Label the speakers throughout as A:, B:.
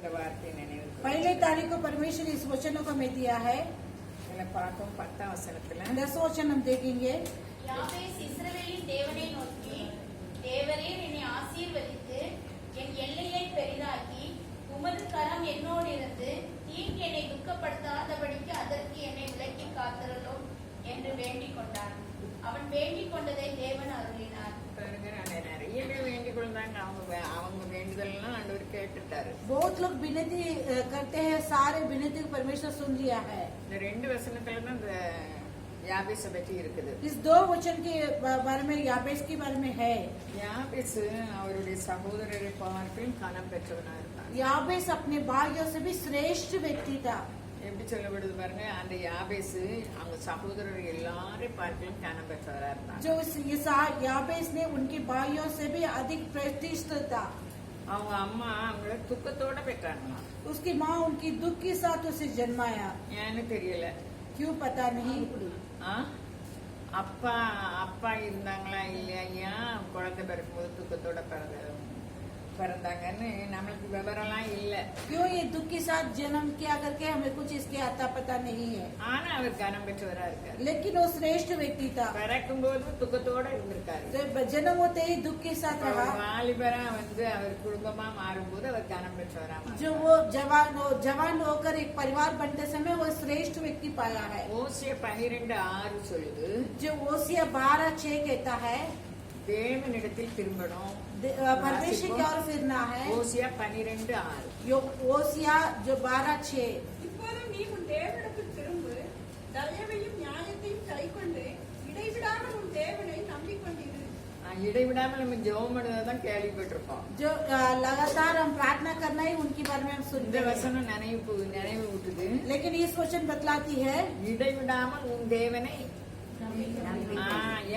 A: पहले तारीख को परमेश्वर इस वचनों को हमें दिया है। 10 वचन हम देखेंगे।
B: யாபேஸ் இஸ்ரவேலின் தேவனை நோக்கி, தேவரீர் என்னை ஆசீர்வதித்து என் எல்லையை பெரிதாக்கி உமது கரம் என்னோடு இருந்து தீங்கு என்னை துக்கப்படுத்தாதபடிக்கு அதற்கு என்னை விலக்கி காத்திரலும் என்று வேண்டிக் கொண்டான். அவன் வேண்டிக் கொண்டதை தேவன் அருளினார்.
A: बहुत लोग विनती करते हैं, सारे विनती को परमेश्वर सुन लिया है। इस 2 वचन के बारे में याबेस के बारे में है। याबेस अपने भाइयों से भी श्रेष्ठ व्यक्ति था।
C: எப்படி சொல்லப்படுது பாருங்க, அந்த யாபேஸ் அவங்க சகோதரர் எல்லாரையும் பார்க்கலாம் ஞானம் பெற்றவரா இருந்தாங்க।
A: जो याबेस ने उनके भाइयों से भी अधिक प्रतिष्ठित था।
C: அவங்க அம்மா அவங்கள துக்கத்தோட பெற்றாங்களாம்।
A: उसकी माँ उनकी दुख के साथ उसे जन्माया।
C: ஏன்னு தெரியல,
A: क्यों पता नहीं।
C: அப்பா அப்பா இருந்தாங்களா இல்லையா குழந்தை பிறக்கும்போது துக்கத்தோட பிறந்தாங்கன்னு நம்மளுக்கு விவரம்லாம் இல்ல।
A: क्यों ये दुख के साथ जन्म किया करके हमें कुछ इसके आता पता नहीं है।
C: ஆனா அவர் கனம் பெற்றவரா இருக்காரு।
A: लेकिन वो श्रेष्ठ व्यक्ति था।
C: பிறக்கும்போது துக்கத்தோட இருந்திருக்காரு।
A: जन्म होते ही दुख के साथ रहा।
C: வாலிபரா வந்து அவர் குடும்பமா மாறும்போது அவர் கனம் பெற்றவரா மாறினார்।
A: जो वो जवान होकर एक परिवार बनते समय वो श्रेष्ठ व्यक्ति पाया है।
C: ஓசியா 12:6 சொல்லுது,
A: जो ओसिया 12:6 कहता है
C: தேவனிடத்தில் திரும்பணும்,
A: परमेश्वर की ओर फिरना है।
C: ஓசியா 12:6
A: ओसिया जो 12:6
D: இப்போது நீ உன் தேவனிடத்தில் திரும்பு, தயவையும் நியாயத்தையும் கைக்கொண்டு இடைவிடாமல் உன் தேவனை நம்பிக்கொண்டிரு।
C: இடைவிடாமல் நம்ம ஜெபம் பண்ணதான் கேள்விப்பட்டிருக்கோம்।
A: जो लगातार हम प्रार्थना करना ही उनके बारे में हम सुनते
C: இந்த
A: हैं।
C: வசனம் நினைவு விட்டுது,
A: लेकिन इस वचन बतलाती है
C: இடைவிடாமல் உன் தேவனை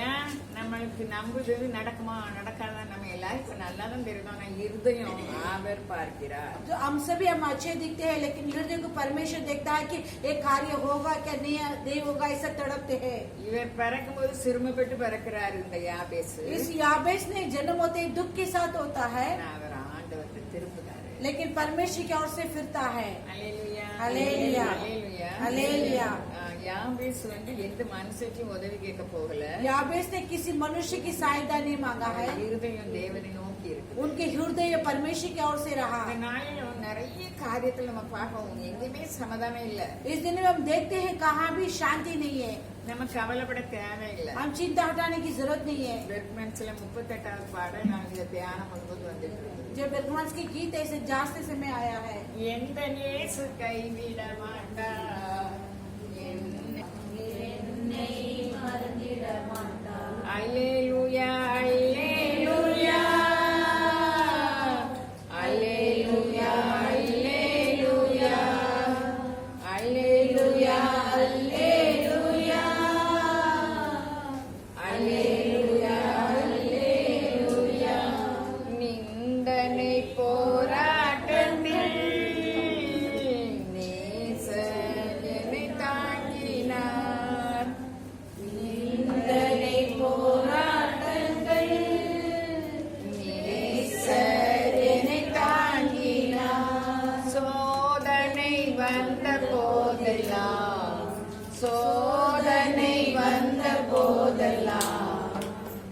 C: ஏன் நம்மளுக்கு நம்புது நடக்குமா நடக்காதா நம்ம எல்லாரும் இப்ப நல்லாதான் தெரியும், ஆனா இருதயம் அவர் பார்க்கிறார்।
A: जो हम सभी हम अच्छे दिखते हैं, लेकिन हृदय को परमेश्वर देखता है कि एक कार्य होगा क्या नहीं होगा, ऐसा तड़पते हैं।
C: இவர் பிறக்கும்போது சிறுமைப்பட்டு பிறக்கிறாரு இந்த யாபேஸ்।
A: इस याबेस ने जन्म होते ही दुख के साथ होता है,
C: அவர் ஆண்டவருக்கு திரும்புகிறாரு,
A: लेकिन परमेश्वर की ओर से फिरता है।
C: அல்லேலூயா
A: அல்லேலூயா
C: அல்லேலூயா
A: அல்லேலூயா।
C: யாபேஸ் வந்து எந்த மனுஷனுக்கும் உதவி கேட்க போகல।
A: याबेस ने किसी मनुष्य की सहायता नहीं मांगा है,
C: இருதயம் தேவனை நோக்கி இருக்கு।
A: उनके हृदय परमेश्वर की ओर से रहा।
C: இந்த நாளில் நிறைய காரியத்தில் நம்ம பார்ப்போம், எங்கேயுமே சமாதானம் இல்ல।
A: इस दिन में हम देखते हैं कहाँ भी शांति नहीं है।
C: நம்ம கவலைப்பட தேவையில்லை,
A: हम चिंता हटाने की जरूरत नहीं है।
C: பெர்க்மன்ஸ்ல 38வது பாடல் நான் இதை தியானம் பண்ணும்போது வந்துட்டு
A: जो बेरगमस के गीत ऐसे जास्ते समय आया है।
C: எந்த இயேசு கைவிட மாட்டார், என்னை மறந்திட மாட்டார்। அல்லேலூயா அல்லேலூயா அல்லேலூயா அல்லேலூயா அல்லேலூயா அல்லேலூயா அல்லேலூயா அல்லேலூயா। நிந்தனை போராட்டத்தில் நேசர் என்னை தாங்கினார், நிந்தனை போராட்டங்கள் நேசர் என்னை தாங்கினார்। சோதனை வந்த போதெல்லாம், சோதனை வந்த போதெல்லாம்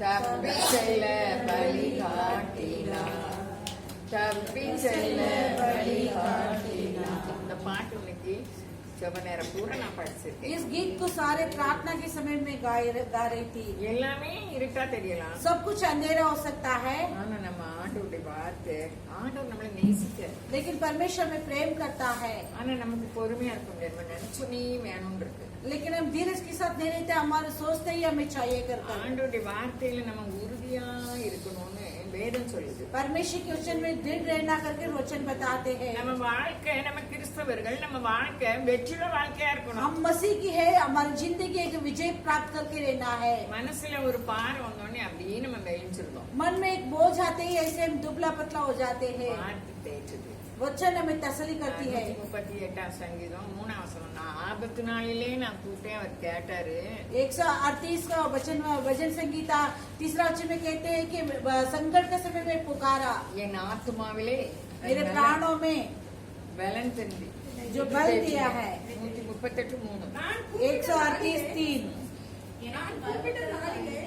C: தப்பி செல்ல பலி காட்டினார், தப்பி செல்ல பலி காட்டினார்। இந்த பாட்டு இன்னைக்கு ஜெப நேரம் பூரா நான் படிச்சிருக்கேன்।
A: इस गीत को सारे प्रार्थना के समय में गा रही थी।
C: எல்லாமே இருட்டா தெரியலாம்,
A: सब कुछ अंधेरा हो सकता है,
C: ஆனா நம்ம ஆண்டவருடைய வார்த்தை, ஆண்டவர் நம்மளை நேசிக்க,
A: लेकिन परमेश्वर में प्रेम करता है।
C: ஆனா நமக்கு பொறுமையா இருக்க முடியாது, நம்ம நினைச்சுனே வேணும்னு இருக்கு।
A: लेकिन हम धीरज के साथ नहीं रहते, हमारे सोचते ही हमें चाहिए करता है।
C: ஆண்டவருடைய வார்த்தையில நம்ம உறுதியா இருக்கணும்னு வேதம் சொல்லுது।
A: परमेश्वर के वचन में दृढ़ रहना करके वचन बताते हैं।
C: நம்ம வாழ்க்கை, நம்ம கிறிஸ்தவர்கள், நம்ம வாழ்க்கை வெற்றியுள்ள வாழ்க்கையா இருக்கணும்।
A: हम मसीह की है, हमारी जिंदगी एक विजय प्राप्त करके रहना है।
C: மனசுல ஒரு பாரம் வந்தோடனே அப்படியே நம்ம மெலிஞ்சிருந்தோம்,
A: मन में एक बोझ आते ही ऐसे हम दुबला पतला हो जाते हैं।
C: வார்த்தை தேய்ச்சது।
A: वचन हमें तसली करती है।
C: 38 சங்கீதம் 3 வசனம், நான் ஆபத்து நாளிலே நான் கூப்பிட்டேன், அவர் கேட்டாரு।
A: 138 का वचन संगीता 3 वचन में कहते हैं कि संकट के समय में पुकारा,
C: என் ஆத்துமாவிலே
A: मेरे प्राणों में
C: பலன் தந்தி
A: जो बल दिया है
C: 138:3
D: நான்
A: 138:3
D: நான் கூப்பிட்ட நாளிலே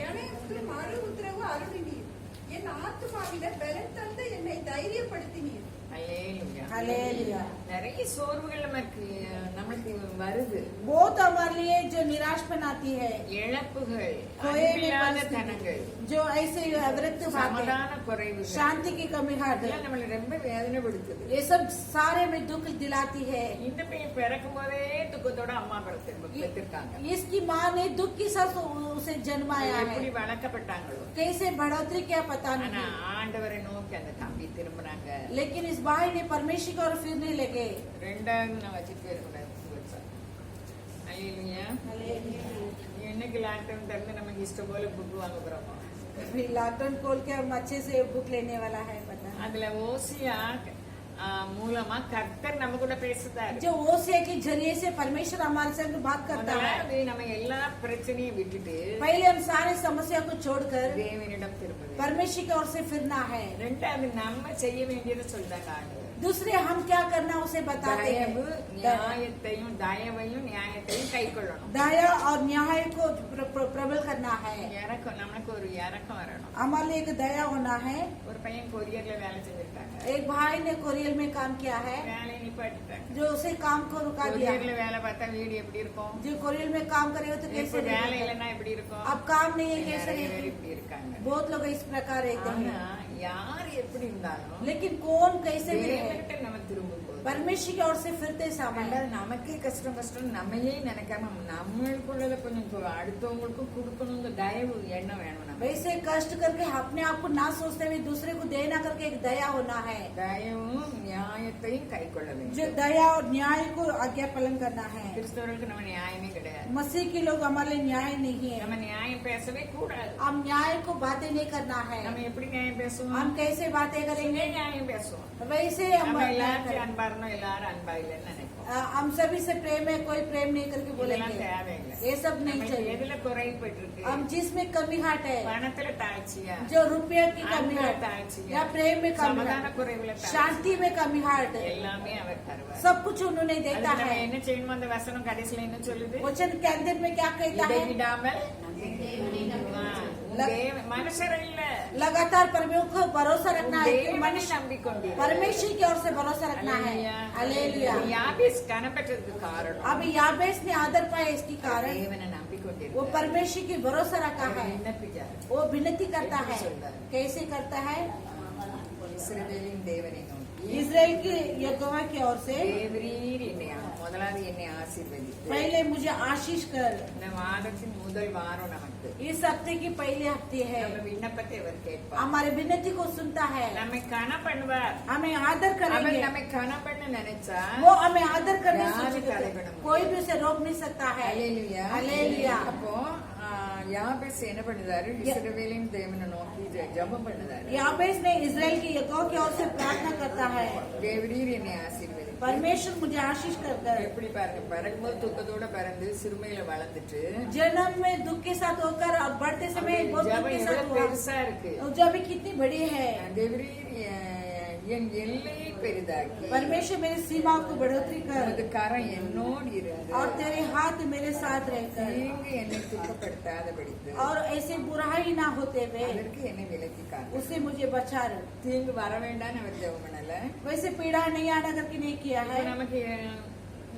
D: எனக்கு மறு உத்தரவு அருளினீர். என் ஆத்துமாவில பலன் தந்து என்னை தைரியப்படுத்தினீர்.
C: அல்லேலூயா.
A: हालेलुया।
C: நிறைய சோர்வுகள் நமக்கு வருது.
A: बहुत हमारे लिए जो निराश बनाती है,
C: இழப்புகள்,
A: कोई भी
C: அன்பில்லாத
A: परिस्थिति,
C: தனங்கள்,
A: जो ऐसे अवृत्त बातें,
C: சமாதான குறைவுகள்,
A: शांति की कमी हाथ
C: இதெல்லாம் நம்மளை ரொம்ப வேதனைப்படுத்துது.
A: ये सब सारे में दुख दिलाती है।
C: இந்த பையன் பிறக்கும் போதே துக்கத்தோட அம்மா பெற்றிருக்காங்க.
A: इसकी माँ ने दुख के साथ उसे जन्माया
C: எப்படி
A: है,
C: வளர்க்கப்பட்டாங்களோ.
A: कैसे बढ़ोतरी क्या पता
C: ஆனா
A: नहीं,
C: ஆண்டவரை நோக்கி அந்த தம்பி திரும்பினாங்க.
A: लेकिन इस भाई ने परमेश्वर की ओर फिरने लगे।
C: ரெண்டாவது நான் வச்சுட்டு இருக்கக்கூடாது. அல்லேலூயா. என்னைக்கு லாக்டவுன் திறந்து நமக்கு இஷ்டம் போல புக் வாங்க போறோமோ.
A: अभी लॉकडाउन खोल के हम अच्छे से बुक लेने वाला है पता।
C: அதுல ஓசியா மூலமா கர்த்தர் நம்ம கூட பேசுதாரு.
A: जो ओसिया के जरिए से परमेश्वर हमारे संग बात करता है।
C: முதலாவது நம்ம எல்லா பிரச்சனையும் விட்டுட்டு
A: पहले हम सारे समस्या को छोड़कर
C: தேவனிடம் திரும்புவது.
A: परमेश्वर की ओर से फिरना है।
C: ரெண்டாவது நம்ம செய்ய வேண்டியதை சொல்றாங்க ஆண்டவர்.
A: दूसरे हम क्या करना उसे बताते
C: தயவு
A: हैं।
C: நியாயத்தையும் தயவையும் நியாயத்தையும் கை கொள்ளணும்.
A: दया और न्याय को प्रबल करना है।
C: இறக்கம் நமக்கு ஒரு இறக்கம் வரணும்.
A: हमारे लिए एक दया होना है।
C: ஒரு பையன் கொரியர்ல வேலை செஞ்சிருக்காங்க.
A: एक भाई ने कोरियल में काम किया है,
C: வேலையை நிப்பாட்டிட்டாங்க.
A: जो उसे काम को रुका दिया।
C: கொரியர்ல வேலை பார்த்தா வீடு எப்படி இருக்கும்?
A: जो कोरियल में काम करेगा तो
C: இப்ப
A: कैसे
C: வேலை
A: रहेगा?
C: இல்லைன்னா எப்படி இருக்கும்?
A: अब काम नहीं है कैसे
C: நிறைய பேர்
A: रहेगी?
C: இப்படி இருக்காங்க.
A: बहुत लोग इस प्रकार रहते
C: ஆனா
A: हैं,
C: யார் எப்படி இருந்தாலும்
A: लेकिन कौन कैसे भी रहे,
C: தேவன்கிட்ட நம்ம திரும்பும் போது
A: परमेश्वर की ओर से फिरते समय
C: ரெண்டாவது நமக்கே கஷ்டம் நம்மையே நினைக்காம நம்மளுக்குள்ளத கொஞ்சம் அடுத்தவங்களுக்கும் கொடுக்கணுங்க தயவு எண்ணம் வேணும். நம்ம
A: वैसे कष्ट करके अपने आप को ना सोचते हुए दूसरे को देना करके एक दया होना है,
C: தயவும் நியாயத்தையும் கை கொள்ள
A: जो
C: வேண்டும்.
A: दया और न्याय को आज्ञा पालन करना है।
C: கிறிஸ்தவர்களுக்கு நம்ம நியாயமே கிடையாது.
A: मसीह के लोग हमारे लिए न्याय नहीं है,
C: நம்ம நியாயம் பேசவே கூடாது.
A: हम न्याय को बातें नहीं करना है।
C: நம்ம எப்படி நியாயம் பேசுவோம்?
A: हम कैसे बातें
C: இதே
A: करेंगे
C: நியாயம் பேசுவோம்.
A: वैसे हम
C: நம்ம
A: न्याय
C: எல்லாத்தையும்
A: करें।
C: அன்பா இருந்தோம், எல்லாரும் அன்பா இல்லைன்னு நினைப்போம்.
A: हम सभी से प्रेम है, कोई प्रेम नहीं करके
C: இதெல்லாம்
A: बोलेंगे,
C: தேவையில்லை.
A: ये सब नहीं
C: நம்மளுக்கு
A: चाहिए।
C: எதுல குறைபட்டு இருக்கு?
A: हम जिसमें कमी हाट है,
C: பணத்துல தாழ்ச்சியா,
A: जो रुपये की कमी
C: அன்புல
A: हाट
C: தாழ்ச்சியா,
A: या प्रेम में कमी
C: சமாதான
A: हाट,
C: குறைவுல தாழ்ச்சி,
A: शांति में कमी हाट,
C: எல்லாமே அவர் தருவார்.
A: सब कुछ उन्होंने
C: அதுக்கு
A: देता
C: நம்ம
A: है।
C: என்ன செய்யணும்? அந்த வசனம் கடைசியில என்ன சொல்லுது?
A: वचन के अंदर में क्या कहता है?
C: இடைவிடாமல்
B: தேவனை நம்பி
C: மனுஷர் இல்ல,
A: लगातार परमेश्वर को भरोसा रखना है, कि
C: தேவனை
A: मनुष्य
C: நம்பிக்கொண்டு
A: परमेश्वर की ओर से भरोसा रखना है। हालेलुया।
C: யாபேஸ் கனப்பட்டதுக்கு காரணம்
A: अभी याबेस ने आदर पाया, इसके कारण
C: தேவனை
A: वो
C: நம்பிக்கொண்டிருந்தார்.
A: परमेश्वर की भरोसा रखा
C: அவர்
A: है,
C: விண்ணப்பிச்சார்.
A: वो विनती करता है। कैसे करता है?
C: இஸ்ரவேலின் தேவனை நோக்கி,
A: इजराइल की यहोवा की ओर से
C: தேவரீர் முதலாவது என்னை ஆசீர்வதித்து
A: पहले मुझे आशीष कर।
C: இந்த மாதத்தின் முதல் வாரம் நமக்கு
A: इस हफ्ते की पहले हफ्ते है,
C: நம்ம விண்ணப்பத்தை அவர் கேட்பார்.
A: हमारे विनती को सुनता है,
C: நம்மை கன பண்ணுவார்.
A: हमें आदर
C: அவர்
A: करेंगे।
C: நம்மை கன பண்ண நினைச்சா
A: वो हमें आदर करने
C: यार
A: सोचेगा,
C: करेगा।
A: कोई भी उसे रोक नहीं सकता है।
C: அல்லேலூயா.
A: हालेलुया।
C: அப்போ யாபேஸ் என்ன பண்ணுதாரு? இஸ்ரவேலின் தேவனை நோக்கி ஜெபம் பண்ணுதாரு.
A: याबेस ने इजराइल की यहोवा की ओर से प्रार्थना करता है,
C: தேவரீர் என்னை ஆசீர்வதித்து.
A: परमेश्वर मुझे आशीष कर।
C: எப்படி பாருங்க, பிறகும்போது துக்கத்தோட பிறந்து சிறுமையில வளர்ந்துட்டு
A: जन्म में दुख के साथ होकर और बढ़ते समय बहुत दुख
C: ஜெபம்
A: के साथ
C: எவ்வளவு
A: हुआ।
C: பெருசா இருக்கு.
A: जब भी कितनी बड़ी है,
C: தேவரீர் என் எல்லையை பெரிதாக்கி
A: परमेश्वर मेरी सीमाओं को बढ़ोतरी
C: உமது
A: कर,
C: கரம் என்னோடு இருந்து
A: और तेरे हाथ मेरे साथ रहकर,
C: தீங்கு என்னை துக்கப்படுத்தாதபடிக்கு
A: और ऐसे बुराई ना होते हुए
C: அதற்கு என்னை விலக்கி காத்து.
A: उससे मुझे बचा रहे।
C: தீங்கு வர வேண்டாம்னு அவர் ஜெபம் பண்ணல.
A: वैसे पीड़ा नहीं आना करके नहीं किया
C: இப்ப
A: है।
C: நமக்கு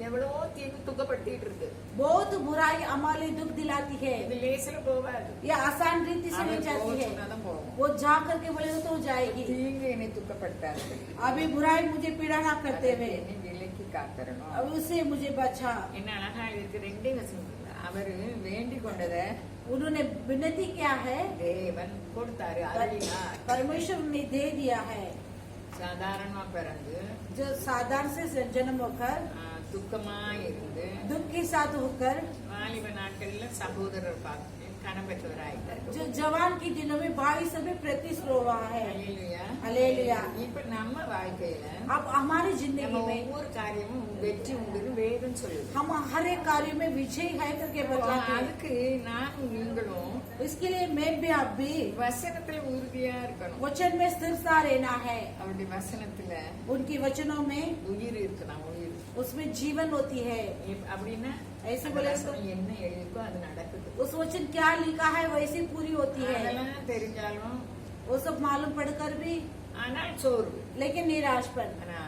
C: எவ்வளவோ தீங்கு துக்கப்படுத்திட்டு இருக்கு.
A: बहुत बुराई हमारे दुख दिलाती है,
C: இது லேசில போகாது.
A: ये आसान रीति से नहीं
C: அவர்
A: जाती
C: போக
A: है।
C: சொன்னாதான் போகும்.
A: वो जा करके बोलेगा तो वो जाएगी।
C: தீங்கு என்னை துக்கப்படுத்தாதபடி
A: अभी बुराई मुझे पीड़ा ना करते
C: அதற்கு
A: हुए
C: என்னை விலக்கி காத்தரணும்.
A: अब उससे मुझे बचा।
C: என்ன அழகா இருக்கு. ரெண்டே வசனம். அவரு வேண்டிக் கொண்டத
A: उन्होंने विनती किया है,
C: தேவன் கொடுத்தாரு, அருளினார்.
A: परमेश्वर ने दे दिया है।
C: சாதாரணமா பிறந்து
A: जो साधारण से जन्म होकर
C: துக்கமா இருந்து
A: दुख के साथ होकर
C: வாலிப நாட்கள்ல சகோதரர் பார்த்து கனம் பெற்றவராயிட்டார்.
A: जो जवान के दिनों में 22 में प्रतिष्ठ हुआ है।
C: அல்லேலூயா.
A: हालेलुया।
C: இப்ப நம்ம வாழ்க்கையில
A: अब हमारी
C: நம்ம
A: जिंदगी में
C: ஒவ்வொரு காரியமும் வெற்றி உண்டுன்னு வேதம் சொல்லுது.
A: हम हर एक कार्य में विजय है करके बताते हैं।
C: அதுக்கு நானும் நீங்களும்
A: इसके लिए मैं भी आप भी
C: வசனத்துல உறுதியா இருக்கணும்.
A: वचन में स्थिरता रहना है।
C: அவருடைய வசனத்துல
A: उनकी वचनों में
C: உயிர் இருக்கலாம். உயிர்
A: उसमें जीवन होती है।
C: அப்படின்னா
A: ऐसे
C: அந்த
A: बोले तो
C: வசனம் என்ன எழுதிருக்கோ அது நடக்குது.
A: उस वचन क्या लिखा है वैसे पूरी होती है।
C: அதெல்லாம் தெரிஞ்சாலும்
A: वो सब मालूम पढ़कर भी
C: ஆனால் சோர்வு.
A: लेकिन निराशपन।
C: ஆனா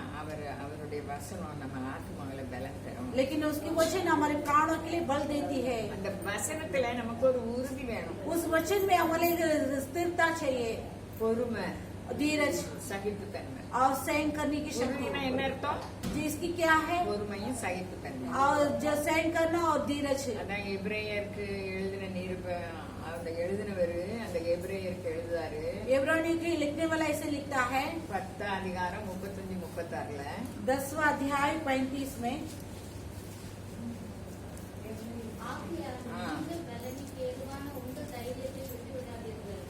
C: அவருடைய வசனம் நம்ம ஆத்மாவில பலம் தரும்.
A: लेकिन उसकी वचन हमारे प्राणों के लिए बल देती है।
C: அந்த வசனத்துல நமக்கு ஒரு உறுதி வேணும்.
A: उस वचन में हमारे स्थिरता चाहिए,
C: பொறுமை,
A: धीरज
C: சகிப்புத்தன்மை.
A: और सहन करने की शक्ति।
C: உறுதினா என்ன அர்த்தம்?
A: जिसकी क्या है,
C: பொறுமையும் சகிப்புத்தன்மை.
A: और जो सहन करना और धीरज।
C: அதான் எபிரேயருக்கு எழுதின அந்த எழுதினவரு அந்த எபிரேயருக்கு எழுதுறாரு.
A: इब्रानियों के लिखने वाला ऐसे लिखता है
C: 10 அதிகாரம் 35-36ல
A: 10वां अध्याय 35 में,
B: ஆகையால் நீங்கள் பலனுக்கு ஏதுவான உங்கள் தைரியத்தை விட்டுவிடாதீர்கள்.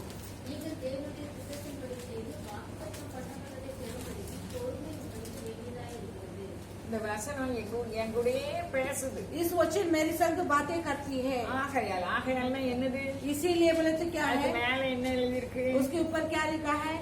B: நீங்கள் தேவனுடைய திட்டத்தின்படி செய்து வாக்குத்தத்தம் பண்ணப்பட்டதை பெறும்படிக்கு பொறுமை உங்களுக்கு வேண்டியதாயிருக்கிறது.
C: இந்த வசனம் என் கூடயே பேசுது.
A: इस वचन मेरे संग बातें करती है।
C: ஆகையால்னா என்னது?
A: इसीलिए बोले तो क्या
C: அது
A: है,
C: மேல என்ன எழுதியிருக்கு?
A: उसके ऊपर क्या लिखा है,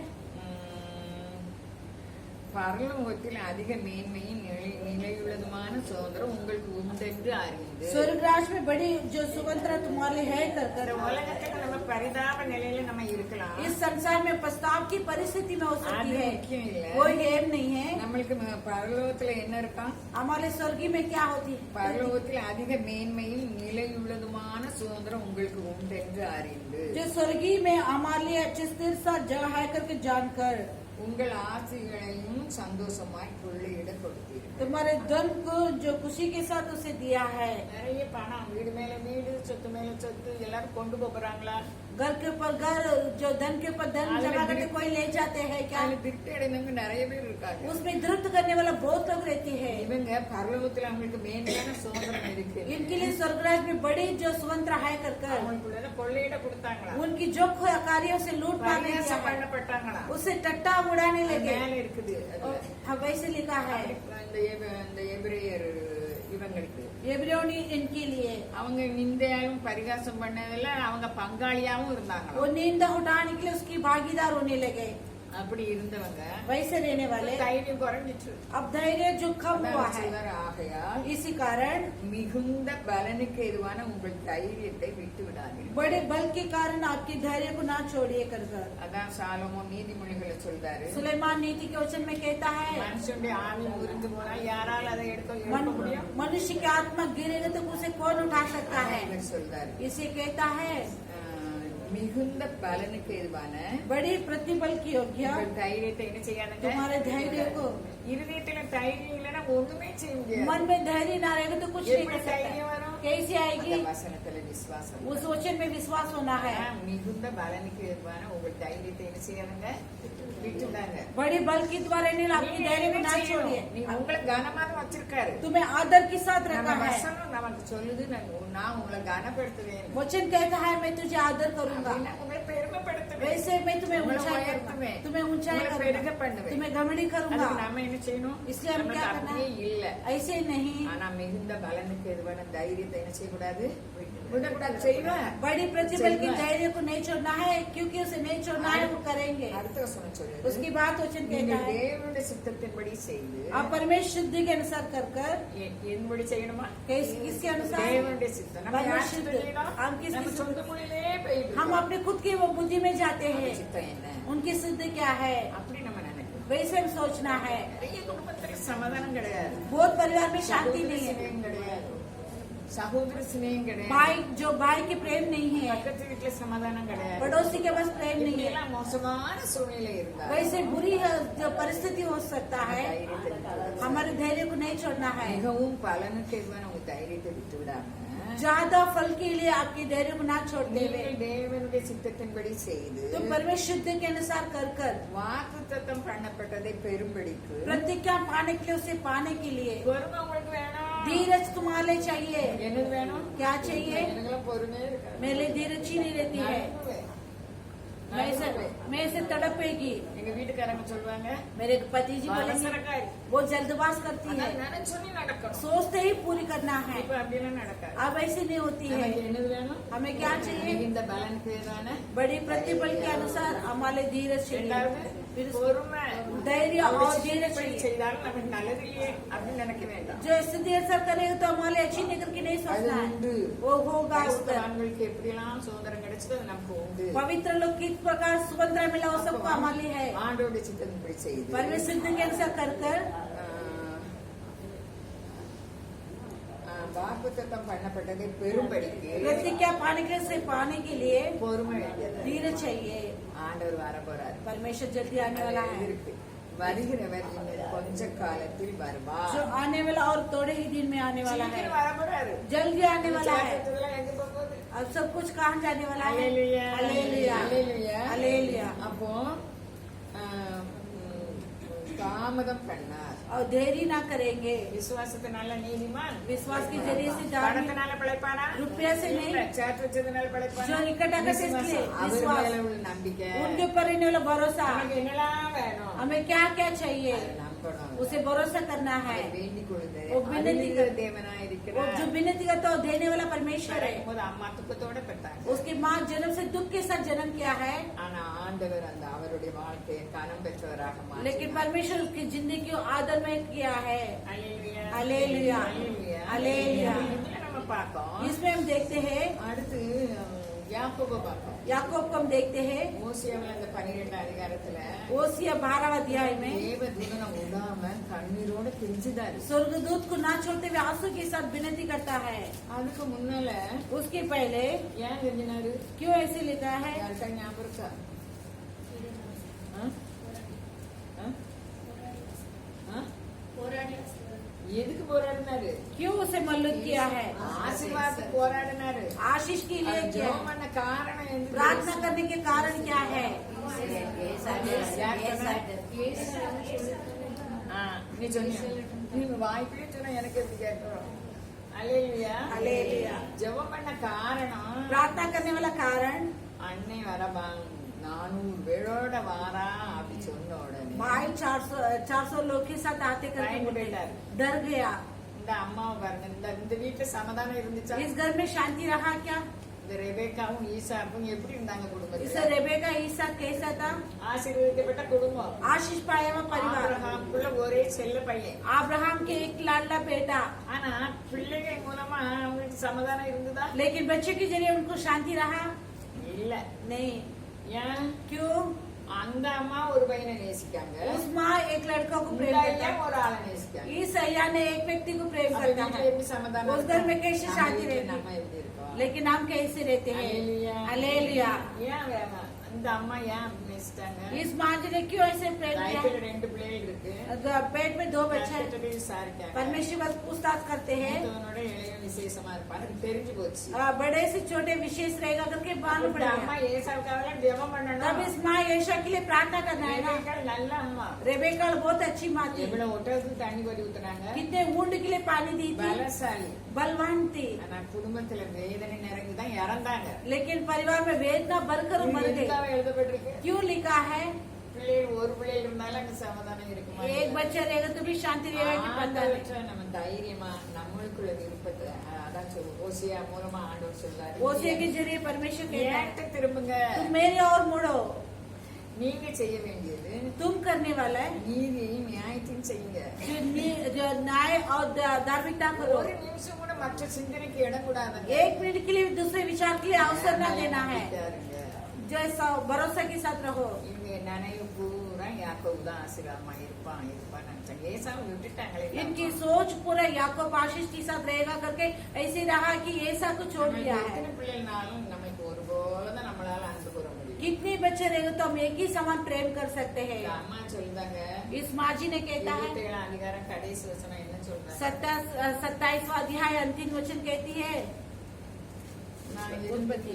C: பரலோகத்தில் அதிக மேன்மையும் நிலையுள்ளதுமான சுதந்திரம் உங்களுக்கு உண்டென்று அறிந்து.
A: स्वर्ग राज्य में बड़ी जो स्वतंत्रता तुम्हारे है कर
C: இந்த
A: कर।
C: உலகத்துல நம்ம பரிதாப நிலையில நம்ம இருக்கலாம்.
A: इस संसार में प्रस्ताव की परिस्थिति में हो सकती
C: அது
A: है,
C: முக்கியம் இல்ல.
A: कोई हेम नहीं है।
C: நம்மளுக்கு பரலோகத்துல என்ன இருக்கான்?
A: हमारे स्वर्गी में क्या होती है,
C: பரலோகத்தில் அதிக மேன்மையும் நிலையுள்ளதுமான சுதந்திரம் உங்களுக்கு உண்டென்று அறிந்து.
A: जो स्वर्गी में हमारे लिए अच्छी स्थिर सा जगह है करके जानकर
C: உங்கள் ஆசைகளையும் சந்தோஷமாய் கொள்ளையிட கொடுத்தீர்கள்.
A: तुम्हारे धन को जो खुशी के साथ उसे दिया है।
C: நிறைய பணம், வீடு மேல வீடு, சொத்து மேல சொத்து எல்லாரும் கொண்டு போறாங்களா?
A: घर के ऊपर घर, जो धन के ऊपर धन जमा करके कोई ले जाते हैं क्या,
C: அதுல திருப்தி அடைந்தவங்க நிறைய பேர் இருக்காங்க.
A: उसमें धृत करने वाला बहुत लोग रहती है।
C: இவங்க பரலோகத்துல அவங்களுக்கு மேன்மையான சுதந்திரம் இருக்கு.
A: इनके लिए स्वर्गराज में बड़ी जो स्वतंत्र है कर कर
C: அவங்களுக்குள்ள கொள்ளையிட கொடுத்தாங்களா?
A: उनकी जो कार्यों से लूट पाने
C: பரியாசம் பண்ணப்பட்டாங்களா?
A: उसे टट्टा उड़ाने
C: அது
A: लगे।
C: மேல இருக்குது. அதுல.
A: वैसे लिखा है
C: அந்த எபிரேயர் இவங்களுக்கு
A: एब्रियोनी इनके लिए
C: அவங்க நிந்தையாலும் பரிகாசம் பண்ணதுல அவங்க பங்காளியாவும் இருந்தாங்க.
A: वो नींद उठाने के लिए उसकी भागीदार होने लगे।
C: அப்படி இருந்தவங்க
A: वैसे रहने वाले
C: தைரியம் குறைஞ்சிச்சு.
A: अब धैर्य जो कम हुआ है,
C: ஆகையால்
A: इसी कारण
C: மிகுந்த பலனுக்கு எதுவான உங்கள் தைரியத்தை விட்டு விடாதீர்கள்.
A: बड़े बल के कारण आपके धैर्य को ना छोड़िए कर कर।
C: அதான் சாலமோன் நீதிமொழிகளை சொல்றாரு.
A: सुलेमान नीति के वचन में कहता है
C: மனுஷனுடைய ஆவி முறிந்து போனா யாரால் அதை எடுக்க முடியும்?
A: मनुष्य की आत्मा गिरेगा तो उसे कौन उठा सकता है।
C: இவர் சொல்றாரு.
A: इसे कहता है
C: மிகுந்த பலனுக்கு எதுவான
A: बड़ी प्रतिबल की योग्य
C: உங்கள் தைரியத்தை என்ன செய்யாதுங்க?
A: तुम्हारे धैर्य को,
C: இருதயத்துல தைரியம் இல்லைன்னா ஒண்ணுமே செய்ய முடியாது.
A: मन में धैर्य ना रहेगा तो कुछ नहीं
C: எப்படி
A: कर सकता।
C: தைரியம் வரும்?
A: कैसे आएगी,
C: அந்த வசனத்துல விசுவாசம்.
A: उस वचन में विश्वास होना है।
C: மிகுந்த பலனுக்கு எதுவான உங்கள் தைரியத்தை என்ன செய்யாதுங்க? விட்டுடாங்க.
A: बड़ी बल के द्वारा नहीं, आपकी धैर्य को ना छोड़िए।
C: நீ உங்களை கனமாக வச்சிருக்காரு.
A: तुम्हें आदर के साथ
C: நம்ம
A: रखा है।
C: வசனம் நமக்கு சொல்லுது, நான் உங்களை கனப்படுத்துவேன்.
A: वचन कहता है मैं तुझे आदर करूंगा,
C: அப்படின்னா உங்களை பெருமைப்படுத்துவேன்.
A: वैसे मैं तुम्हें
C: உங்களை
A: ऊंचाई
C: உயர்த்துவேன்.
A: करूंगा, तुम्हें ऊंचाई
C: உங்களை
A: करूंगा,
C: பெருக பண்ணுவேன்.
A: तुम्हें घमंडी करूंगा।
C: அதுக்கு நாம என்ன செய்யணும்?
A: इसलिए हम
C: நமக்கு
A: क्या करना
C: அப்படியே
A: है,
C: இல்ல.
A: ऐसे नहीं।
C: ஆனா மிகுந்த பலனுக்கு எதுவான தைரியத்தை என்ன செய்யக்கூடாது? விடக்கூடாது. செய்வேன்.
A: बड़ी प्रतिबल की धैर्य को नहीं छोड़ना है, क्योंकि उसे नहीं छोड़ना है, वो करेंगे।
C: அடுத்த வசனம் சொல்லுது.
A: उसकी बात वचन कहता
C: நீங்கள்
A: है
C: தேவனுடைய சித்தத்தின்படி செய்து
A: आप परमेश्वर शुद्धि के अनुसार कर कर,
C: என்படி செய்யணுமா?
A: किसके अनुसार,
C: தேவனுடைய சித்தம். நம்ம யார்
A: परमेश्वर
C: சித்தம் செய்யணும்?
A: हम किसकी
C: நம்ம சொந்த
A: सिद्ध-
C: மொழியிலே போயிட்டு
A: हम अपने खुद की वो बुद्धि में जाते
C: அந்த
A: हैं।
C: சித்தம் என்ன?
A: उनकी सिद्ध क्या है,
C: அப்படி நம்ம நினைக்கிறோம்.
A: वैसे हम सोचना है।
C: நிறைய குடும்பத்துல சமாதானம் கிடையாது.
A: बहुत परिवार में शांति
C: சகோதர
A: नहीं है,
C: சிநேகம் கிடையாது. சகோதர சிநேகம் கிடையாது.
A: भाई जो भाई के प्रेम नहीं है,
C: பக்கத்து வீட்டுல சமாதானம் கிடையாது.
A: पड़ोसी के पास प्रेम नहीं है।
C: இப்படியெல்லாம் மோசமான சூழ்நிலை இருந்தா
A: वैसे बुरी जो परिस्थिति हो सकता है, हमारे धैर्य को नहीं छोड़ना है।
C: மிகவும் பலனுக்கு எதுவான உங்க தைரியத்தை விட்டு விடாம
A: ज्यादा फल के लिए आपके धैर्य को ना छोड़ते हुए
C: நீங்கள் தேவனுடைய சித்தத்தின்படி செய்து
A: तो परमेश्वर शुद्ध के अनुसार कर कर
C: வாக்குத்தத்தம் பண்ணப்பட்டதை பெரும்படிக்கு
A: प्रतिज्ञा पाने के लिए, उसे पाने के लिए
C: பொறுமை உங்களுக்கு வேணும்.
A: धीरज तुम्हारे लिए चाहिए।
C: என்னது வேணும்?
A: क्या चाहिए?
C: எனக்கெல்லாம் பொறுமையே இருக்காது.
A: मेरे लिए धीरज ही नहीं रहती है। मैं इसे तड़पेगी।
C: எங்க வீட்டுக்காரங்க சொல்லுவாங்க
A: मेरे पति जी बोलेंगे
C: அவசரக்காரி.
A: वो जल्दबाज करती है,
C: அதான் நினைச்சோன்னே நடக்கணும்.
A: सोचते ही पूरी करना है।
C: இப்ப அப்படியெல்லாம் நடக்காது.
A: अब ऐसी नहीं होती है।
C: நமக்கு என்னது வேணும்?
A: हमें क्या चाहिए?
C: இந்த பலனுக்கு ஏதான
A: बड़ी प्रतिबल के अनुसार हमारे धीरज चाहिए,
C: ரெண்டாவது
A: फिर
C: பொறுமை.
A: धैर्य और धीरज
C: இப்படி
A: चाहिए।
C: செய்தாலும் நமக்கு நல்லது இல்லையே அப்படின்னு நினைக்க வேண்டாம்.
A: जो इससे देर सर करेगा तो हमारे लिए अच्छी निकल के नहीं सोचना है, वो होगा उधर।
C: கிறிஸ்தவர்களுக்கு எப்படியெல்லாம் சுதந்திரம் கிடைச்சது அது நமக்கு உண்டு.
A: पवित्र लोग किस प्रकार सुगंध मिला वो सबको हमारे लिए है।
C: ஆண்டோட சித்தத்தின்படி செய்து
A: परमेश्वर के अनुसार कर कर
C: வாக்குத்தத்தம் பண்ணப்பட்டதை பெரும்படிக்கு
A: प्रतिज्ञा पाने के लिए
C: பொறுமை வேண்டியது.
A: धीरज चाहिए।
C: ஆண்டவர் வர போறாரு.
A: परमेश्वर जल्दी आने वाला है,
C: இருக்கு. வருகிறவர் இன்னும் கொஞ்ச காலத்தில் வருவார்.
A: जो आने वाला और थोड़े ही दिन में आने वाला है,
C: சீக்கிரம் வர போறாரு.
A: जल्दी आने वाला है।
C: இதெல்லாம் எங்க போகுது?
A: अब सब कुछ कहाँ जाने वाला है?
C: அல்லேலூயா.
A: हालेलुया,
C: அல்லேலூயா.
A: हालेलुया।
C: அப்போ தாமதம் பண்ணார்.
A: और देरी ना करेंगे।
C: விசுவாசத்தினால நீதிமான்
A: विश्वास के जरिए से धार्मिक,
C: பணத்தினால பிழைப்பானா?
A: रुपया से नहीं,
C: சேர்த்து வச்சதுனால பிழைப்பானா?
A: जो इकट्ठा करके इसके लिए
C: அவர்
A: विश्वास,
C: மேல உள்ள நம்பிக்கை.
A: उनके ऊपर रहने वाला भरोसा।
C: நமக்கு என்னெல்லாம் வேணும்?
A: हमें क्या क्या चाहिए
C: அதை நம்பணும்.
A: उसे भरोसा करना है।
C: அதை வேண்டிக் கொள்ளுதல்.
A: वो विनती
C: அதிலுள்ள
A: कर-
C: தேவனாயிருக்கிறார்.
A: वो जो विनती करता है वो देने वाला परमेश्वर है।
C: போது அம்மா துக்கத்தோட பெற்றாங்க.
A: उसकी माँ जन्म से दुख के साथ जन्म किया है,
C: ஆனா ஆண்டவர் அந்த அவருடைய வாழ்க்கையை கனம் பெற்றவராக
A: लेकिन
C: மாற்றினார்.
A: परमेश्वर उसकी जिंदगी को आदरमय किया है।
C: அல்லேலூயா.
A: அல்லேலூயா.
C: அல்லேலூயா.
A: அல்லேலூயா.
C: இதுல நம்ம பார்க்கோம்.
A: इसमें हम देखते हैं
C: அடுத்து யாக்கோபை பார்க்கோம்.
A: याकूब को हम देखते हैं
C: ஓசியாவில் அந்த 12 அதிகாரத்துல
A: ओसिया 12 अध्याय में
C: தேவதூதனை விடாம கண்ணீரோட கெஞ்சிதாரு.
A: स्वर्गदूत को ना छोड़ते हुए आंसू के साथ विनती करता है।
C: அதுக்கு முன்னால
A: उसके पहले
C: ஏன் கெஞ்சினாரு?
A: क्यों ऐसे लिखा है?
C: யாருக்கா ஞாபகம் இருக்கா? ஆ? ஆ? ஆ? எதுக்கு போராடினாரு?
A: क्यों उसे मल्लुक किया है?
C: ஆசீர்வாதத்துக்கு போராடினாரு.
A: आशीष के लिए
C: அது
A: किया
C: ஜெபம்
A: है।
C: பண்ண காரணம் என்ன?
A: प्रार्थना करने के कारण क्या है?
C: ஆ, நீ சொன்னியா? நீங்க வாய்ப்பிலே சொன்னா எனக்கு எப்படி கேட்கும்? அல்லேலூயா.
A: हालेलुया।
C: ஜெபம் பண்ண காரணம்
A: प्रार्थना करने वाला कारण
C: அன்னை வரபாங்க 400 பேரோட வாரா அப்படி சொன்ன உடனே
A: भाई 400 लोग के साथ आते करके
C: பயந்து
A: बोले,
C: போயிட்டாரு.
A: डर गया।
C: இந்த அம்மாவை பாருங்க, இந்த வீட்டுல சமாதானம் இருந்துச்சா?
A: इस घर में शांति रहा क्या?
C: இந்த ரெபேக்காவும் ஈசாக்கும் எப்படி இருந்தாங்க
A: इसे
C: குடும்பத்துல?
A: रेबेका ईसा कैसा था?
C: ஆசீர்வதிக்கப்பட்ட குடும்பம்.
A: आशीष पाया हुआ परिवार।
C: ஆபிரகாமுக்குள்ள ஒரே செல்ல பையன்.
A: अब्राहम के एक लाडला बेटा,
C: ஆனா பிள்ளைகள் மூலமா அவங்களுக்கு சமாதானம் இருந்ததா?
A: लेकिन बच्चे के जरिए उनको शांति रहा
C: இல்ல.
A: नहीं।
C: ஏன்?
A: क्यों?
C: அந்த அம்மா ஒரு பையனை நேசிக்காங்க,
A: उस माँ एक लड़का को
C: இந்த
A: प्रेम
C: ஐயா
A: करता
C: ஒரு ஆளை நேசிக்காங்க.
A: है, इस अय्या ने एक व्यक्ति को प्रेम
C: அப்ப
A: करता
C: வீட்டுல
A: है,
C: எப்படி சமாதானம்
A: उस घर में
C: இருக்கும்?
A: कैसे
C: நம்ம
A: शांति
C: வீட்டுல
A: रहती?
C: நம்ம எப்படி இருக்கோம்?
A: लेकिन हम कैसे रहते हैं?
C: அல்லேலூயா.
A: हालेलुया।
C: ஏன் வேணாம்? இந்த அம்மா ஏன் அப்படி நேசிட்டாங்க?
A: इस माँ जी ने क्यों ऐसे प्रेम किया?
C: வயித்துல 2 பிள்ளைகள் இருக்கு.
A: पेट में 2 बच्चे हैं,
C: கர்த்தருடைய விசாரிக்காங்க.
A: परमेश्वर पूछताछ करते हैं।
C: மூத்தவனோட இளையவன் விசேஷமா இருப்பான். அது தெரிஞ்சு போச்சு.
A: बड़े से छोटे विशेष रहेगा करके मालूम
C: இந்த அம்மா
A: पड़ेगा।
C: ஏசாவுக்காக ஜெபம்
A: तब
C: பண்ணணும்.
A: इस माँ यशा के लिए प्रार्थना करना है ना।
C: ரெபேக்கா நல்ல அம்மா.
A: रेबेका बहुत अच्छी माँ थी,
C: எவ்வளவு ஒட்டகத்துக்கு தண்ணி கொடி ஊத்துனாங்க.
A: कितने ऊंट के लिए पानी दी थी,
C: பலசாலி.
A: बलवान थी,
C: ஆனா குடும்பத்துல வேதனை நிறைஞ்சுதான் இறந்தாங்க.
A: लेकिन परिवार में वेदना भरकर मर गई।
C: எதுக்காக எழுதப்பட்டிருக்கு?
A: क्यों लिखा है?
C: பிள்ளைகள் ஒரு பிள்ளைகள் இருந்தாலும் அங்க சமாதானம் இருக்குமா?
A: एक बच्चा रहेगा तो भी शांति रहेगा कि पता नहीं।
C: ஆண்டவர்கிட்ட நம்ம தைரியமா நம்மளுக்குள்ள விருப்பத்தை அதான் சொல்லுவோம். ஓசியா மூலமா ஆண்டவர் சொல்றாரு.
A: ओसे के जरिए परमेश्वर कहता है,
C: ஏன்ட்ட திரும்புங்க.
A: तुम मेरे और मुड़ो।
C: நீங்க செய்ய வேண்டியது
A: तुम करने वाला है
C: நீதியையும் நியாயத்தையும் செய்யுங்க.
A: जो न्याय और धार्मिकता करो।
C: ஒரு நிமிஷம் கூட மற்ற சிந்தனைக்கு இடம் கூடாதுங்க.
A: 1 मिनट के लिए दूसरे विचार के लिए अवसर न देना है।
C: பாருங்க.
A: जो भरोसा के साथ रहो।
C: இவங்க நினைவு பூரா யாக்கோபு தான் ஆசீர்வாதமா இருப்பான் நினைச்சாங்க. ஏசாவை விட்டுட்டாங்களே.
A: इनकी सोच पूरा याकूब आशीष के साथ रहेगा करके ऐसे रहा कि ऐसा को छोड़ दिया है।
C: எத்தனை பிள்ளைனாலும் நமக்கு ஒரு போலதான் நம்மளால அன்பு கூற முடியும்.
A: कितने बच्चे रहेंगे तो हम एक ही समान प्रेम कर सकते हैं।
C: இந்த அம்மா சொல்றாங்க.
A: इस माँ जी ने कहता है
C: 27 அதிகாரம் கடைசி வசனம் என்ன சொல்றாங்க?
A: 27वां अध्याय अंतिम वचन कहती है,
C: உற்பத்தி.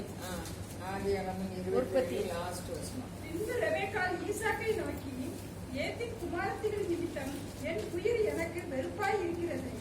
C: ஆதியாகமம் 27 லாஸ்ட் வசனம்.
D: பின்பு ரெபெக்காள் ஈசாக்கை நோக்கி, ஏத்தின் குமாரத்திகள் நிமித்தம் என் உயிர் எனக்கு வெறுப்பாய் இருக்கிறது.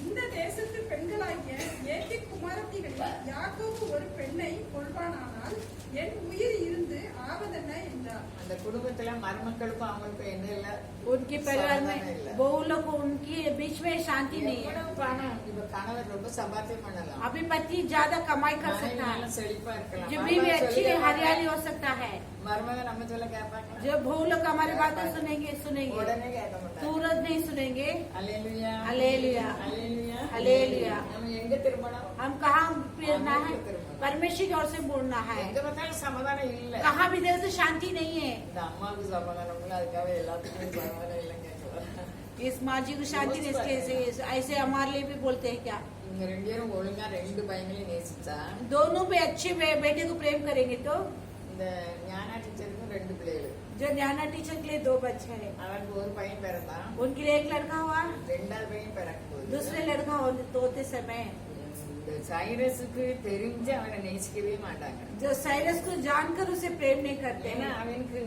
D: இந்த தேச தேசத்து பெண்களாகிய ஏத்தி குமாரத்திகளில் யாக்கோபு ஒரு பெண்ணை கொள்வானானால் என் உயிர் இருந்து ஆவதென்ன என்றார்.
C: அந்த குடும்பத்துல மருமக்களுக்கும் அவங்களுக்கும் என்ன இல்ல,
A: उनके परिवार में
C: समाधान இல்ல.
A: बहू लोग को उनके बीच में शांति नहीं है।
C: எவ்வளவு பணம் இப்ப கணவர் ரொம்ப சம்பாத்தியம் பண்ணலாம்,
A: अभी पति ज्यादा कमाई कर सकता
C: மனைவி நல்லா
A: है,
C: செழிப்பா இருக்கலாம்,
A: जो बीवी
C: மருமக
A: अच्छी
C: சொல்லி
A: हरियाली हो सकता है,
C: மருமக நம்ம சொல்ல கேட்பாங்க,
A: जो बहू लोग हमारी बातें सुनेंगे
C: உடனே கேட்க மாட்டாங்க.
A: तुरंत नहीं सुनेंगे।
C: அல்லேலூயா,
A: அல்லேலூயா,
C: அல்லேலூயா,
A: அல்லேலூயா।
C: நம்ம எங்க திரும்பணும்?
A: हम कहाँ फिरना है? परमेश्वर की ओर से बोलना है।
C: எங்க பார்த்தாலும் சமாதானம் இல்ல.
A: कहाँ भी देखो तो शांति नहीं है।
C: இந்த அம்மாவுக்கு சமாதானம் இல்ல, அதுக்காக எல்லாத்துக்கும் சமாதானம் இல்லைன்னு கேட்கலாம்.
A: इस माँ जी को शांति नहीं, इसके ऐसे हमारे लिए भी बोलते हैं क्या?
C: இவங்க ரெண்டு பேரும் ஒழுங்கா ரெண்டு பையங்களையும் நேசிச்சா,
A: दोनों पे अच्छे बेटे को प्रेम करेंगे तो
C: இந்த ஞானா டீச்சருக்கும் ரெண்டு பிள்ளைகள்,
A: जो ज्ञाना टीचर के लिए 2 बच्चे हैं,
C: அவனுக்கு ஒரு பையன் பிறந்தான்,
A: उनके लिए एक लड़का हुआ,
C: ரெண்டாவது பையன் பிறக்கும் போது
A: दूसरे लड़का होते समय
C: இந்த சைரஸுக்கு தெரிஞ்சு அவனை நேசிக்கவே மாட்டாங்க.
A: जो साइरस को जानकर उसे प्रेम नहीं करते
C: ஏன்னா
A: हैं,
C: அவனுக்கு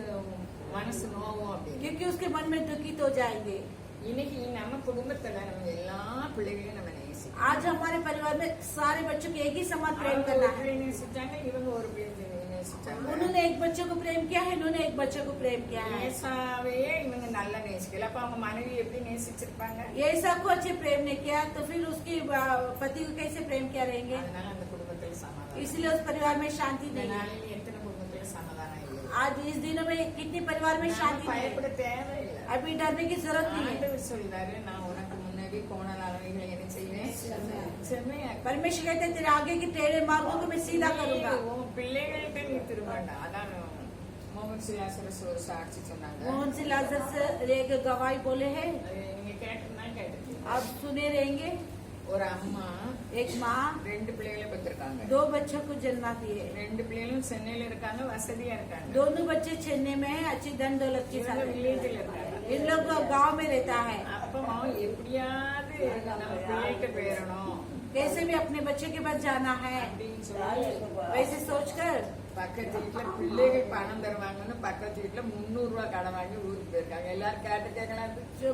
C: மனசு நோவும் அப்படின்னு.
A: क्योंकि उसके मन में दुखित हो जाएंगे।
C: இன்னைக்கு நம்ம குடும்பத்துல நம்ம எல்லா பிள்ளைகளையும் நம்ம நேசிக்கணும்.
A: आज हमारे परिवार में सारे बच्चों को एक ही समान प्रेम
C: அவங்க
A: करना
C: ஒரு
A: है।
C: பிள்ளையை நேசிச்சாங்க, இவங்க ஒரு பிள்ளையை நேசிச்சாங்க.
A: उन्होंने एक बच्चे को प्रेम किया है, इन्होंने एक बच्चे को प्रेम किया है।
C: ஏசாவே இவங்க நல்லா நேசிக்கல, அப்ப அவங்க மனைவி எப்படி நேசிச்சிருப்பாங்க?
A: ऐसा को अच्छे प्रेम नहीं किया तो फिर उसकी पति को कैसे प्रेम किया रहेंगे?
C: அதனால அந்த குடும்பத்துல சமாதானம்.
A: इसलिए उस परिवार में शांति
C: இந்த
A: नहीं है।
C: நாளில் எத்தனை குடும்பத்துல சமாதானம் இல்லை?
A: आज इस दिनों में कितने परिवार में
C: நாம
A: शांति नहीं
C: பயப்பட
A: है।
C: தேவையில்லை.
A: अभी डरने की जरूरत नहीं है।
C: ஆண்டவர் சொல்றாரு, நான் உனக்கு முன்னாடி கோணலானவைகளை என்ன செய்வேன்? செம்மையா
A: परमेश्वर कहते हैं, तेरे आगे के टेढ़े मार्गों को मैं सीधा करूंगा।
C: உன் பிள்ளைகள்கிட்ட நீ திரும்பண்டா. அதான் மோகன் சிலாசரஸ் ஒரு சாட்சி சொன்னாங்க.
A: मोहन सिंह लाजर से एक गवाही बोले हैं,
C: அது நீங்க கேட்டுனா கேட்டுருக்கீங்க.
A: आप सुने रहेंगे।
C: ஒரு அம்மா
A: एक माँ
C: ரெண்டு பிள்ளைகளை பெற்றிருக்காங்க.
A: 2 बच्चों को जन्म दिए।
C: ரெண்டு பிள்ளைகளும் சென்னையில இருக்காங்க, வசதியா இருக்காங்க.
A: दोनों बच्चे चेन्नई में है, अच्छी धन दौलत के साथ
C: இவங்க வில்லேஜ்ல இருக்காங்க.
A: इन लोग गांव में रहता है।
C: அப்போ எப்படியாவது நம்ம பிள்ளைகிட்ட பேரணும்
A: कैसे भी अपने बच्चे के पास जाना है,
C: அப்படின்னு சொல்லி
A: वैसे सोचकर
C: பக்கத்து வீட்டுல பிள்ளைகள் பணம் தருவாங்கன்னு பக்கத்து வீட்டுல 300 ரூபாய் கடன் வாங்கி ஊருக்கு போயிருக்காங்க. எல்லாரும் கேட்டு கேட்கலாம்,
A: जो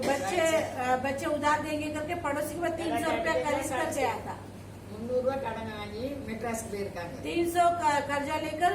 A: बच्चे उधार देंगे करके पड़ोसी के पास 300 रुपया कर्ज कर गया था।
C: 300 ரூபாய் கடன் வாங்கி மெட்ராஸ்க்கு போயிருக்காங்க.
A: 300 का कर्जा लेकर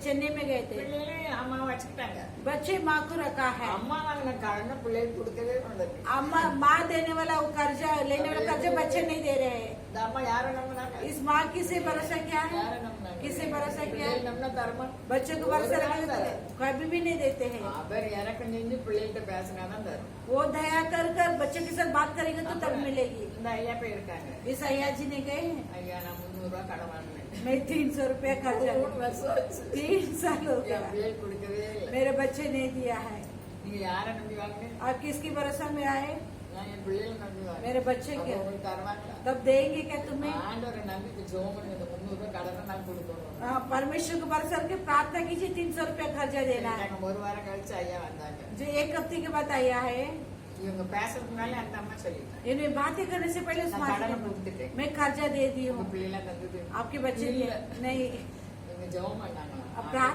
A: चेन्नई में गए थे।
C: பிள்ளைகளே அம்மா வச்சுக்கிட்டாங்க.
A: बच्चे माँ को रखा है।
C: அம்மா வாங்கின கடனை பிள்ளைகள் கொடுக்கவே மாட்டாங்க.
A: अम्मा माँ देने वाला वो कर्जा लेने वाला कर्जा बच्चे नहीं दे रहे हैं।
C: இந்த அம்மா யாரை நம்பினாங்க?
A: इस माँ किसे भरोसा किया है?
C: யாரை நம்பினாங்க?
A: किसे भरोसा किया
C: பிள்ளைகள்
A: है?
C: நம்பினா தர்மா
A: बच्चों को भरोसा रखा कभी भी नहीं देते हैं।
C: அவர் இறக்கம் செஞ்சு பிள்ளைகிட்ட பேசினாதான் தரும்.
A: वो दया कर कर बच्चे के साथ बात करेंगे तो तब मिलेगी।
C: இந்த ஐயா போயிருக்காங்க.
A: इस अय्या जी ने गए,
C: ஐயா நான் 300 ரூபாய் கடன் வாங்கினேன்.
A: मैं 300 रुपया कर्जा
C: 3 வருஷம் ஆச்சு.
A: 3 साल हो
C: என்
A: गया,
C: பிள்ளைகள் கொடுக்கவே இல்லை.
A: मेरे बच्चे नहीं दिया है।
C: நீங்க யாரை நம்பி வாங்கினேன்?
A: आप किसकी भरोसा में आए?
C: நான் என் பிள்ளைகளை நம்பி வாங்கினேன்.
A: मेरे बच्चे
C: அப்ப
A: के,
C: உங்களுக்கு தருவாங்களா?
A: तब देंगे क्या तुम्हें?
C: ஆண்டவரை நம்பி ஜெபம் பண்ணி இந்த 300 ரூபாய் கடனை நான் கொடுக்கணும்.
A: परमेश्वर को भरोसा करके प्रार्थना कीजिए, 300 रुपया कर्जा देना है।
C: நாங்க ஒரு வாரம் கழிச்சு ஐயா வந்தாங்க.
A: जो 1 हफ्ते के बाद आया है,
C: இவங்க பேசுறதுக்கு முன்னாலே அந்த அம்மா சொல்லிட்டாங்க,
A: इन्हें बातें करने से पहले उस
C: நான்
A: माँ
C: கடனை
A: ने-
C: கொடுத்துட்டேன்.
A: मैं कर्जा दे दी
C: உங்க
A: हूँ,
C: பிள்ளைலாம் தந்தது
A: आपके बच्चे
C: இல்ல.
A: नहीं।
C: இவங்க ஜெபம் பண்ணாங்களா?
A: अब प्रार्थना